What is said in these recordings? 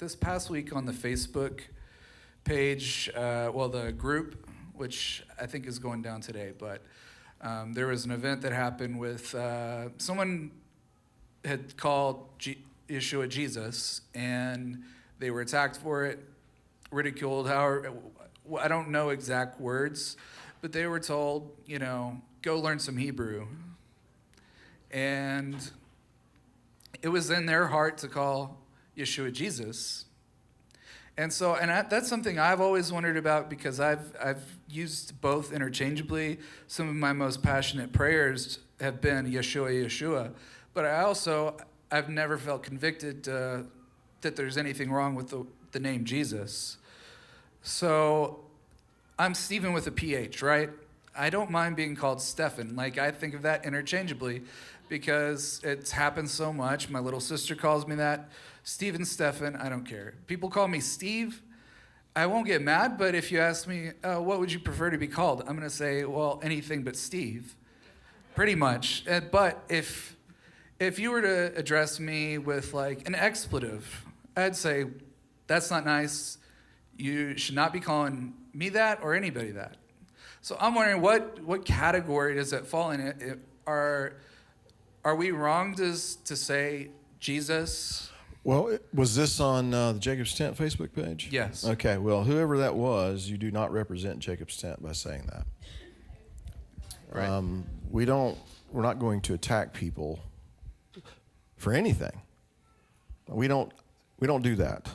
this past week on the Facebook page, the group, which I think is going down today, but there was an event that happened with someone had called Yeshua Jesus, and they were attacked for it, ridiculed. I don't know exact words, but they were told, go learn some Hebrew. And it was in their heart to call Yeshua Jesus. And so, that's something I've always wondered about, because I've used both interchangeably. Some of my most passionate prayers have been Yeshua, Yeshua. But I've never felt convicted that there's anything wrong with the name Jesus. So I'm Stephen with a PH, right? I don't mind being called Stephen. I think of that interchangeably because it's happened so much. My little sister calls me that. Stephen, Stephen, I don't care. People call me Steve. I won't get mad, but if you ask me, what would you prefer to be called? I'm going to say, well, anything but Steve, pretty much. But if you were to address me with an expletive, I'd say, that's not nice. You should not be calling me that or anybody that. So I'm wondering, what category does that fall in? Are we wrong to say Jesus? Well, was this on the Jacob's Tent Facebook page? Yes. Okay, well, whoever that was, you do not represent Jacob's Tent by saying that. Right. We're not going to attack people for anything. We don't do that.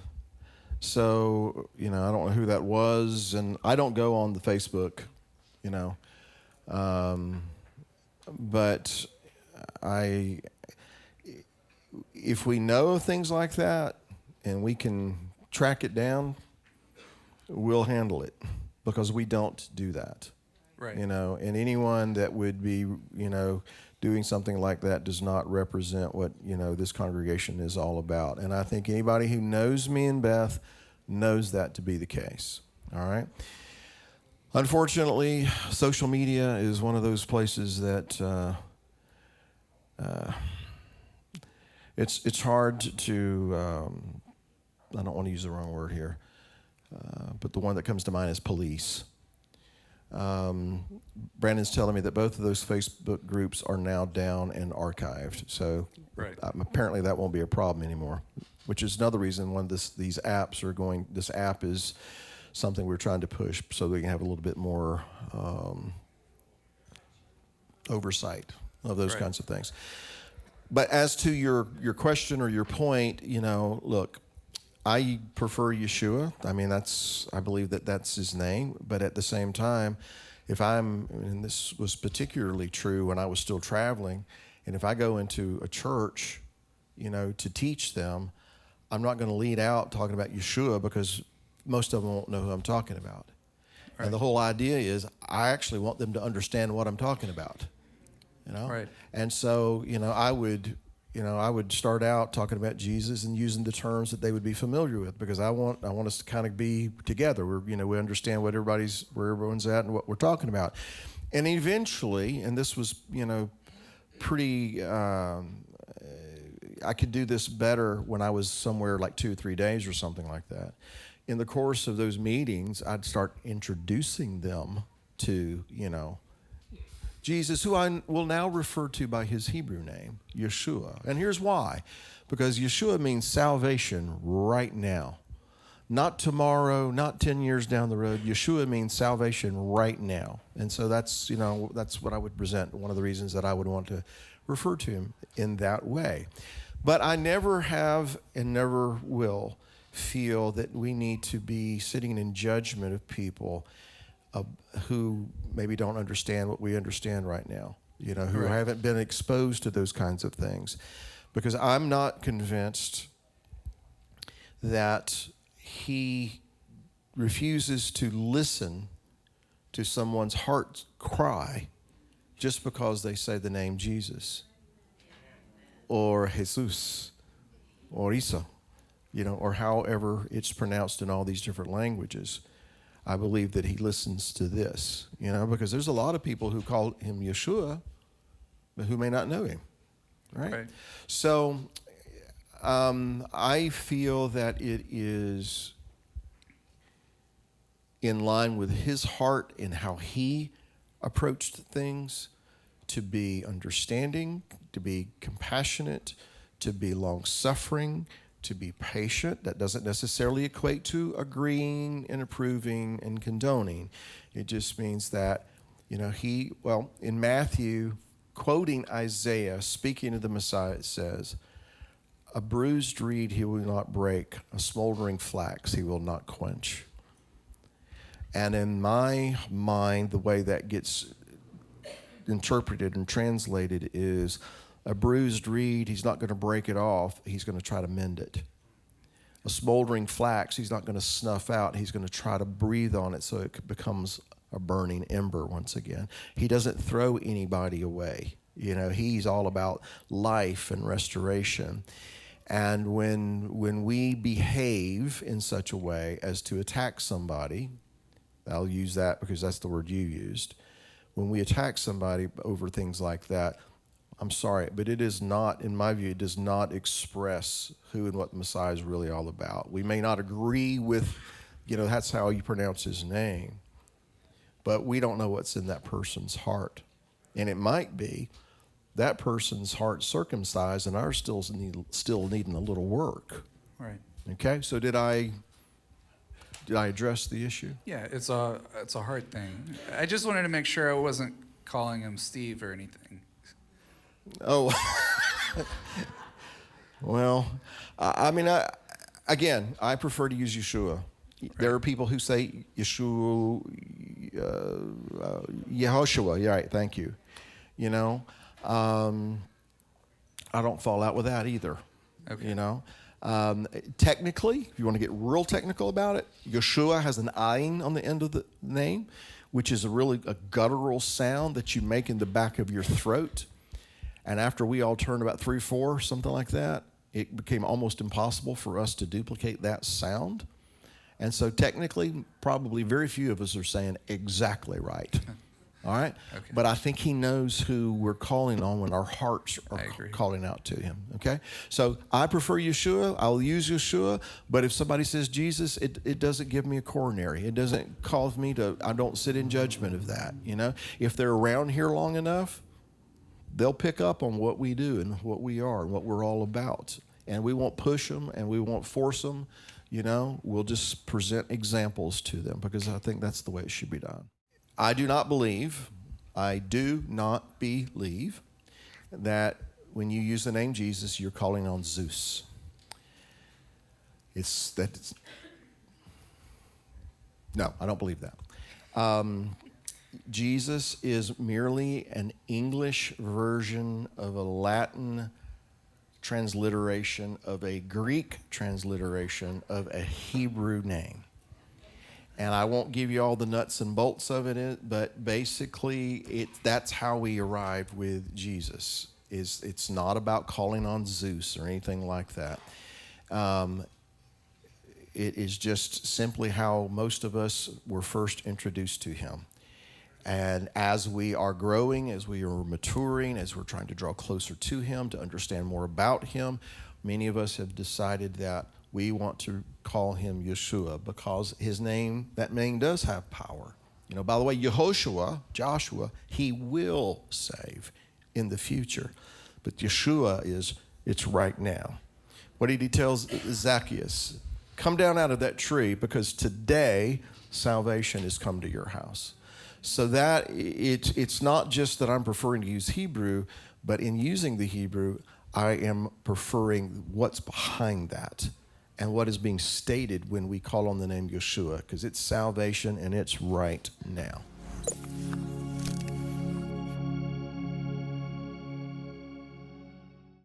So, I don't know who that was, and I don't go on the Facebook, but if we know of things like that and we can track it down, we'll handle it, because we don't do that. Right. And anyone that would be, doing something like that does not represent what, this congregation is all about. And I think anybody who knows me and Beth knows that to be the case. All right. Unfortunately, social media is one of those places that it's hard to, I don't want to use the wrong word here, but the one that comes to mind is police. Brandon's telling me that both of those Facebook groups are now down and archived. So right. Apparently that won't be a problem anymore, which is another reason when this app is something we're trying to push so we can have a little bit more oversight of those right. kinds of things. But as to your question or your point, look, I prefer Yeshua. I believe that's his name. But at the same time, and this was particularly true when I was still traveling, and if I go into a church, to teach them, I'm not going to lead out talking about Yeshua, because most of them won't know who I'm talking about. Right. And the whole idea is I actually want them to understand what I'm talking about. Right. And so, I would start out talking about Jesus and using the terms that they would be familiar with, because I want us to kind of be together. We understand where everyone's at and what we're talking about. And eventually, and this was, pretty, I could do this better when I was somewhere like 2 or 3 days or something like that. In the course of those meetings, I'd start introducing them to, Jesus, who I will now refer to by his Hebrew name, Yeshua. And here's why. Because Yeshua means salvation right now. Not tomorrow, not 10 years down the road. Yeshua means salvation right now. And so that's what I would present, one of the reasons that I would want to refer to him in that way. But I never have and never will feel that we need to be sitting in judgment of people who maybe don't understand what we understand right now, who right. haven't been exposed to those kinds of things. Because I'm not convinced that he refuses to listen to someone's heart cry just because they say the name Jesus or Jesus or Isa, or however it's pronounced in all these different languages. I believe that he listens to this, because there's a lot of people who call him Yeshua, but who may not know him, right? So I feel that it is in line with his heart and how he approached things, to be understanding, to be compassionate, to be long-suffering, to be patient. That doesn't necessarily equate to agreeing and approving and condoning. It just means that, in Matthew, quoting Isaiah, speaking of the Messiah, it says, "A bruised reed he will not break, a smoldering flax he will not quench." And in my mind, the way that gets interpreted and translated is, a bruised reed, he's not going to break it off, he's going to try to mend it. A smoldering flax, he's not going to snuff out, he's going to try to breathe on it so it becomes a burning ember once again. He doesn't throw anybody away. He's all about life and restoration. And when we behave in such a way as to attack somebody, I'll use that because that's the word you used. When we attack somebody over things like that, I'm sorry, but it is not, in my view, it does not express who and what the Messiah is really all about. We may not agree with, that's how you pronounce his name, but we don't know what's in that person's heart. And it might be that person's heart circumcised and ours still needing a little work. Right. Okay, so did I address the issue? Yeah, it's a hard thing. I just wanted to make sure I wasn't calling him Steve or anything. Oh, well, I prefer to use Yeshua. Right. There are people who say Yeshua, Yehoshua. Yeah, right, thank you. I don't fall out with that either. Okay. Technically, if you want to get real technical about it, Yeshua has an ayin on the end of the name, which is a guttural sound that you make in the back of your throat. And after we all turned about 3 or 4, something like that, it became almost impossible for us to duplicate that sound. And so technically, probably very few of us are saying exactly right. All right? Okay. But I think he knows who we're calling on when our hearts are calling out to him. Okay? So I prefer Yeshua. I'll use Yeshua. But if somebody says Jesus, it doesn't give me a coronary. It doesn't cause me I don't sit in judgment of that. If they're around here long enough, they'll pick up on what we do and what we are and what we're all about. And we won't push them and we won't force them. We'll just present examples to them because I think that's the way it should be done. I do not believe that when you use the name Jesus, you're calling on Zeus. No, I don't believe that. Jesus is merely an English version of a Latin transliteration of a Greek transliteration of a Hebrew name. And I won't give you all the nuts and bolts of it, but basically that's how we arrived with Jesus. It's not about calling on Zeus or anything like that. It is just simply how most of us were first introduced to him. And as we are growing, as we are maturing, as we're trying to draw closer to him, to understand more about him, many of us have decided that we want to call him Yeshua because that name does have power. By the way, Yehoshua, Joshua, he will save in the future. But Yeshua it's right now. What did he tell Zacchaeus? Come down out of that tree because today salvation has come to your house. So that it's not just that I'm preferring to use Hebrew, but in using the Hebrew, I am preferring what's behind that and what is being stated when we call on the name Yeshua, because it's salvation and it's right now.